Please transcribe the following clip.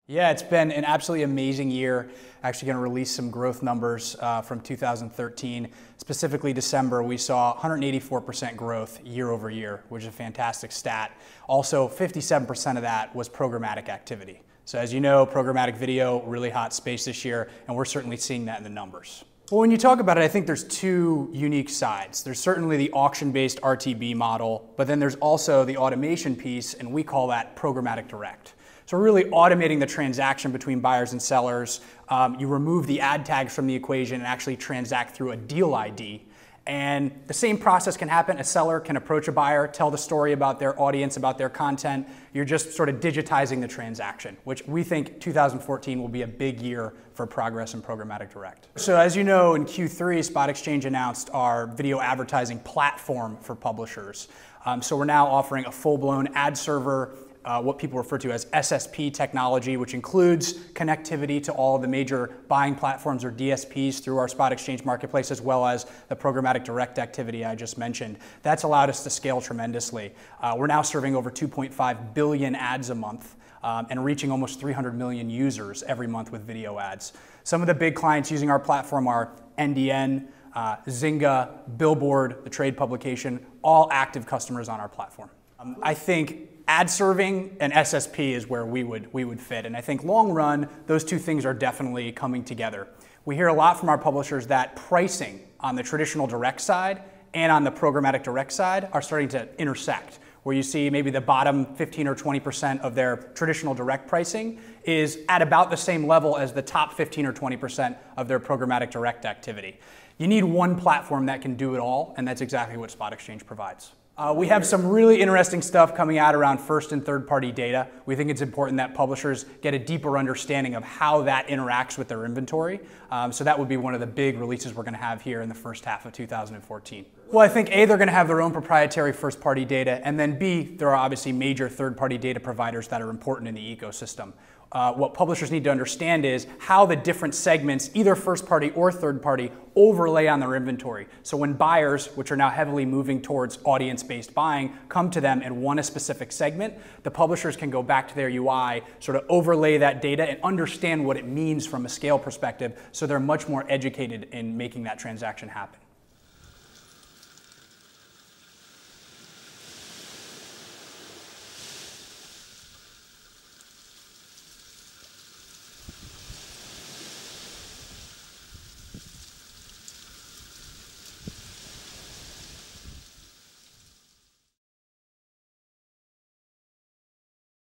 Yeah, it's been an absolutely amazing year. Actually going to release some growth numbers from 2013. Specifically December, we saw 184% growth year over year, which is a fantastic stat. Also, 57% of that was programmatic activity. So as you know, programmatic video, really hot space this year, and we're certainly seeing that in the numbers. Well, when you talk about it, I think there's two unique sides. There's certainly the auction-based RTB model, but then there's also the automation piece, and we call that programmatic direct. So we're really automating the transaction between buyers and sellers. You remove the ad tags from the equation and actually transact through a deal ID. And the same process can happen. A seller can approach a buyer, tell the story about their audience, about their content. You're just sort of digitizing the transaction, which we think 2014 will be a big year for progress in programmatic direct. So as you know, in Q3, SpotXchange announced our video advertising platform for publishers. So we're now offering a full-blown ad server, what people refer to as SSP technology, which includes connectivity to all of the major buying platforms or DSPs through our SpotXchange marketplace, as well as the programmatic direct activity I just mentioned. That's allowed us to scale tremendously. We're now serving over 2.5 billion ads a month and reaching almost 300 million users every month with video ads. Some of the big clients using our platform are NDN, Zynga, Billboard, the trade publication, all active customers on our platform. I think ad serving and SSP is where we would fit. And I think long run, those two things are definitely coming together. We hear a lot from our publishers that pricing on the traditional direct side and on the programmatic direct side are starting to intersect, where you see maybe the bottom 15 or 20% of their traditional direct pricing is at about the same level as the top 15 or 20% of their programmatic direct activity. You need one platform that can do it all, and that's exactly what SpotXchange provides. We have some really interesting stuff coming out around first and third party data. We think it's important that publishers get a deeper understanding of how that interacts with their inventory. So that would be one of the big releases we're going to have here in the first half of 2014. Well, I think A, they're going to have their own proprietary first party data, and then B, there are obviously major third party data providers that are important in the ecosystem. What publishers need to understand is how the different segments, either first party or third party, overlay on their inventory. So when buyers, which are now heavily moving towards audience-based buying, come to them and want a specific segment, the publishers can go back to their UI, sort of overlay that data and understand what it means from a scale perspective, so they're much more educated in making that transaction happen.